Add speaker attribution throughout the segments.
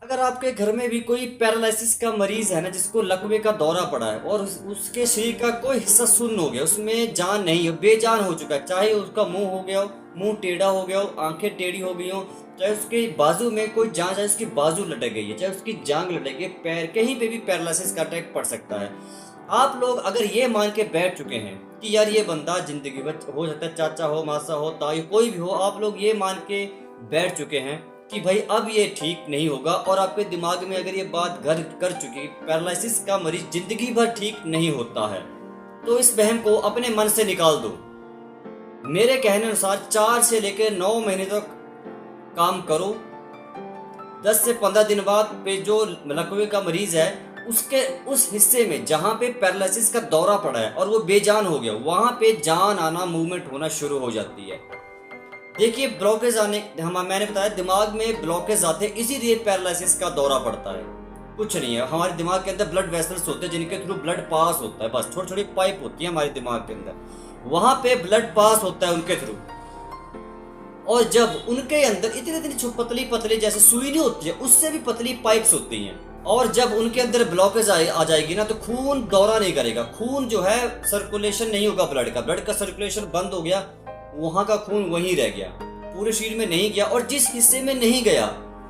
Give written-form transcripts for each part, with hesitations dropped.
Speaker 1: अगर आपके घर में भी कोई पैरालिसिस का मरीज है ना, जिसको लकवे का दौरा पड़ा है और उसके शरीर का कोई हिस्सा सुन्न हो गया, उसमें जान नहीं हो, बेजान हो चुका है, चाहे उसका मुंह हो गया हो, मुंह टेढ़ा हो गया हो, आंखें टेढ़ी हो गई हो, चाहे उसके बाजू में कोई जान, चाहे उसकी बाजू लटक गई है, चाहे उसकी जांग लटक गई, पैर कहीं पे भी पैरालिसिस का अटैक पड़ सकता है। आप लोग अगर ये मान के बैठ चुके हैं कि यार ये बंदा जिंदगी भर, हो सकता है चाचा हो, मासा हो, ताई, कोई भी हो, आप लोग ये मान के बैठ चुके हैं कि भाई अब ये ठीक नहीं होगा, और आपके दिमाग में अगर ये बात घर कर चुकी, पैरालिसिस का मरीज जिंदगी भर ठीक नहीं होता है, तो इस वहम को अपने मन से निकाल दो। मेरे कहने अनुसार 4 से लेकर 9 महीने तक काम करो। 10 से 15 दिन बाद पे जो लकवे का मरीज है, उसके उस हिस्से में जहां पे पैरालिसिस का दौरा पड़ा है और वो बेजान हो गया, वहां पे जान आना, मूवमेंट होना शुरू हो जाती है। देखिए, ब्लॉकेज आने, मैंने बताया दिमाग में ब्लॉकेज आते हैं, इसीलिए पैरालिसिस का दौरा पड़ता है। कुछ नहीं है, हमारे दिमाग के अंदर ब्लड वेसल्स होते हैं जिनके थ्रू ब्लड पास होता है, बस छोटी छोटी पाइप होती है हमारे दिमाग के अंदर, वहां पे ब्लड पास होता है उनके थ्रू। और जब उनके अंदर इतनी इतनी पतली पतली जैसे सुई नहीं होती है, उससे भी पतली पाइप्स होती हैं, और जब उनके अंदर ब्लॉकेज आ जाएगी ना, तो खून दौरा नहीं करेगा, खून जो है सर्कुलेशन नहीं होगा, ब्लड का सर्कुलेशन बंद हो गया, वहां का खून वहीं रह गया, पूरे शरीर में नहीं गया, और जिस हिस्से में नहीं गया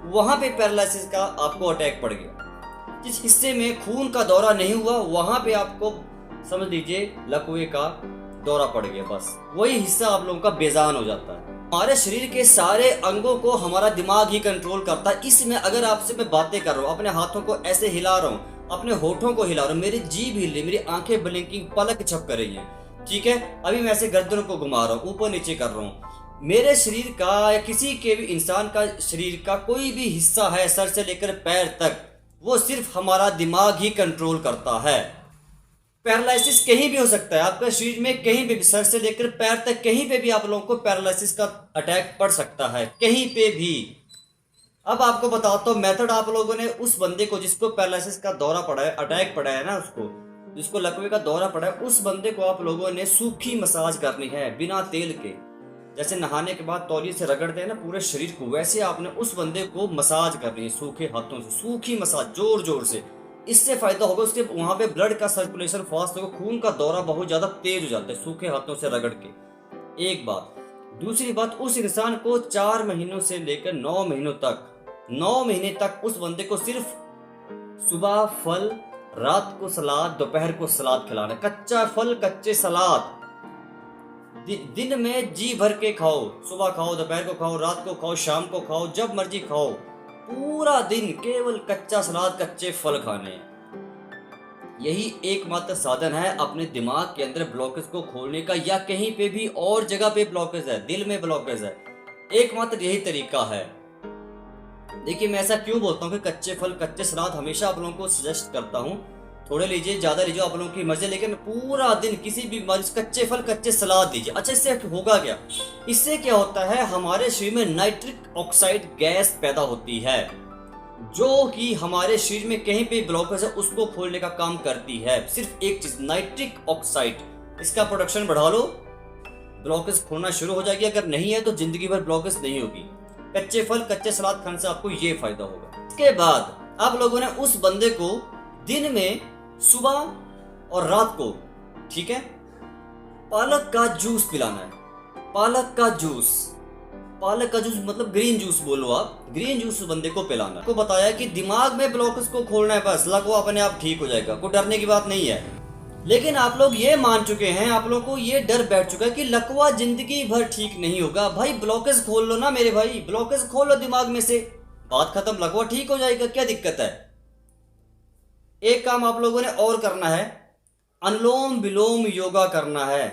Speaker 1: वहां पे पैरालिसिस का आपको अटैक पड़ गया। जिस हिस्से में खून का दौरा नहीं हुआ, वहां पे आपको समझ लीजिए लकवे का दौरा पड़ गया, बस वही हिस्सा आप लोगों का बेजान हो जाता है। हमारे शरीर के सारे अंगों को हमारा दिमाग ही कंट्रोल करता है। इसमें अगर आपसे मैं बातें कर रहा हूँ, अपने हाथों को ऐसे हिला रहा हूँ, अपने होठों को हिला रहा हूँ, मेरी जीभ हिल रही, मेरी आंखें ब्लिंकिंग, पलक झपक रही हैं, ठीक है, अभी मैं ऐसे गर्दन को घुमा रहा हूँ, ऊपर नीचे कर रहा हूँ, मेरे शरीर का या किसी के भी इंसान का शरीर का कोई भी हिस्सा है, सर से लेकर पैर तक, वो सिर्फ हमारा दिमाग ही कंट्रोल करता है। पैरालिसिस कहीं भी हो सकता है, आपका शरीर में कहीं पे भी, सर से लेकर पैर तक कहीं पे भी आप लोगों को पैरालिसिस का अटैक पड़ सकता है, कहीं पे भी। अब आपको बताता हूँ मेथड। आप लोगों ने उस बंदे को जिसको पैरालिसिस का दौरा पड़ा है, अटैक पड़ा है ना, उसको जिसको लकवे का दौरा पड़ा है, उस बंदे को आप लोगों ने सूखी मसाज करनी है, बिना तेल के। जैसे नहाने के बाद तौलिए से रगड़ते हैं ना पूरे शरीर को, वैसे आपने उस बंदे को मसाज करनी है, सूखे हाथों से, सूखी मसाज, जोर जोर से। इससे फायदा होगा, उसके वहां पे ब्लड का सर्कुलेशन फास्ट होगा, खून का दौरा बहुत ज्यादा तेज हो जाता है सूखे हाथों से रगड़ के। एक बात। दूसरी बात, उस इंसान को 4 महीनों से लेकर 9 महीनों तक, 9 महीने तक उस बंदे को सिर्फ सुबह फल, रात को सलाद, दोपहर को सलाद खिलाना, कच्चा फल, कच्चे सलाद दिन में जी भर के खाओ, सुबह खाओ, दोपहर को खाओ, रात को खाओ, शाम को खाओ, जब मर्जी खाओ, पूरा दिन केवल कच्चा सलाद, कच्चे फल खाने हैं। यही एकमात्र साधन है अपने दिमाग के अंदर ब्लॉकेज को खोलने का, या कहीं पे भी और जगह पे ब्लॉकेज है, दिल में ब्लॉकेज है, एकमात्र यही तरीका है। देखिए, मैं ऐसा क्यों बोलता हूँ कि कच्चे फल, कच्चे सलाद हमेशा आप लोगों को सजेस्ट करता हूँ, थोड़े लीजिए, ज्यादा लीजिए, आप लोगों की मर्जी, लेकिन पूरा दिन किसी भी मरीज कच्चे फल, कच्चे सलाद दीजिए। अच्छा, इससे होगा क्या? इससे क्या होता है, हमारे शरीर में नाइट्रिक ऑक्साइड गैस पैदा होती है, जो कि हमारे शरीर में कहीं पे ब्लॉकेज है उसको खोलने का काम करती है। सिर्फ एक चीज, नाइट्रिक ऑक्साइड, इसका प्रोडक्शन बढ़ा लो, ब्लॉकेज खोलना शुरू हो जाएगी। अगर नहीं है तो जिंदगी भर ब्लॉकेज नहीं होगी। कच्चे फल, कच्चे सलाद खाने से आपको ये फायदा होगा। इसके बाद आप लोगों ने उस बंदे को दिन में, सुबह और रात को, ठीक है, पालक का जूस पिलाना है। पालक का जूस, पालक का जूस मतलब ग्रीन जूस बोलो आप, ग्रीन जूस बंदे को पिलाना। को बताया कि दिमाग में ब्लॉकेज को खोलना है, बस लकवा अपने आप ठीक हो जाएगा, कोई डरने की बात नहीं है। लेकिन आप लोग ये मान चुके हैं, आप लोगों को ये डर बैठ चुका है कि लकवा जिंदगी भर ठीक नहीं होगा। भाई ब्लॉकेज खोल लो ना मेरे भाई, ब्लॉकेज खोल लो दिमाग में से, बात खत्म, लकवा ठीक हो जाएगा, क्या दिक्कत है। एक काम आप लोगों ने और करना है, अनुलोम विलोम योगा करना है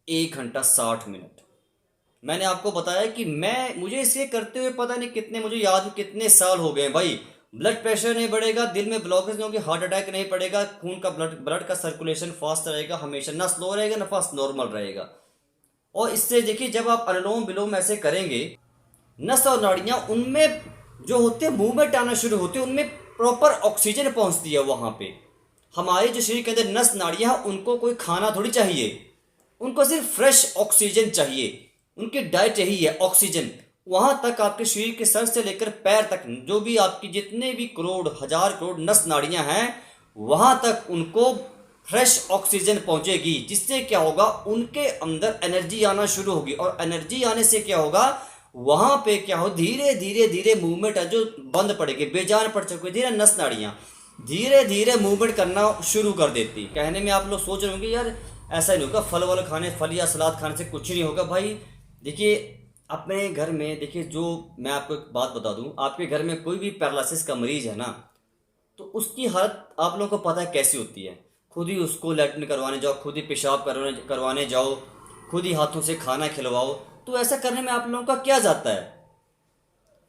Speaker 1: 1 घंटा 60 मिनट। मैंने आपको बताया कि मुझे इसे करते हुए पता नहीं कितने, मुझे याद कितने साल हो गए भाई। ब्लड प्रेशर नहीं बढ़ेगा, दिल में ब्लॉकेज नहीं होगी, हार्ट अटैक नहीं पड़ेगा, खून का ब्लड का सर्कुलेशन फास्ट रहेगा, हमेशा नस लो रहेगा, नफस नॉर्मल रहेगा। और इससे देखिए, जब आप अनुलोम विलोम ऐसे करेंगे, नस और नाड़ियां उनमें जो होते हैं मूवमेंट आना शुरू होते हैं, उनमें प्रॉपर ऑक्सीजन पहुंचती है वहां पे। हमारे जो शरीर के अंदर नस नाड़ियां, उनको कोई खाना थोड़ी चाहिए, उनको सिर्फ फ्रेश ऑक्सीजन चाहिए, उनकी डाइट यही है, ऑक्सीजन। वहां तक आपके शरीर के सर से लेकर पैर तक जो भी आपकी जितने भी करोड़ हजार करोड़ नस नाड़ियां हैं वहां तक उनको फ्रेश ऑक्सीजन पहुंचेगी, जिससे क्या होगा उनके अंदर एनर्जी आना शुरू होगी। और एनर्जी आने से क्या होगा वहां पे क्या हो धीरे धीरे धीरे मूवमेंट है जो बंद पड़ेगी, बेजान पड़ चुकी धीरे नस नाड़ियां धीरे धीरे मूवमेंट करना शुरू कर देती। कहने में आप लोग सोच रहे होंगे यार ऐसा नहीं होगा, फल वाल खाने फल या सलाद खाने से कुछ नहीं होगा। भाई देखिए अपने घर में देखिए, जो मैं आपको एक बात बता दूं, आपके घर में कोई भी पैरालिसिस का मरीज है ना, तो उसकी हालत आप लोगों को पता है कैसी होती है। खुद ही उसको लैट्रिन करवाने जाओ, खुद ही पेशाब करवाने जाओ, खुद ही हाथों से खाना खिलवाओ। तो ऐसा करने में आप लोगों का क्या जाता है?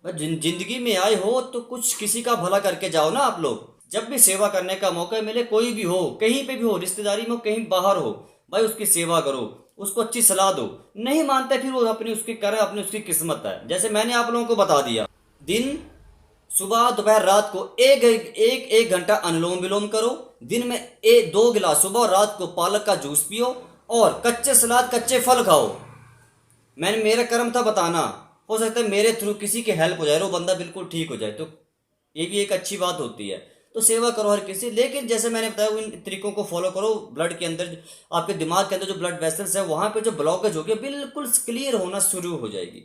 Speaker 1: बस जिंदगी में आए हो तो कुछ किसी का भला करके जाओ ना। आप लोग जब भी सेवा करने का मौका मिले, कोई भी हो कहीं पे भी हो, रिश्तेदारी में हो कहीं बाहर हो, भाई उसकी सेवा करो, उसको अच्छी सलाह दो। नहीं मानते फिर वो अपनी उसकी करे, अपनी उसकी किस्मत है। जैसे मैंने आप लोगों को बता दिया, दिन सुबह दोपहर रात को एक घंटा अनुलोम विलोम करो। दिन में 2 गिलास सुबह और रात को पालक का जूस पियो और कच्चे सलाद कच्चे फल खाओ। मेरा कर्म था बताना, हो सकता है मेरे थ्रू किसी की हेल्प हो जाए, वो बंदा बिल्कुल ठीक हो जाए, तो ये भी एक अच्छी बात होती है। तो सेवा करो हर किसी, लेकिन जैसे मैंने बताया इन तरीकों को फॉलो करो। ब्लड के अंदर आपके दिमाग के अंदर जो ब्लड वेसल्स है वहां पे जो ब्लॉकेज हो गया बिल्कुल क्लियर होना शुरू हो जाएगी।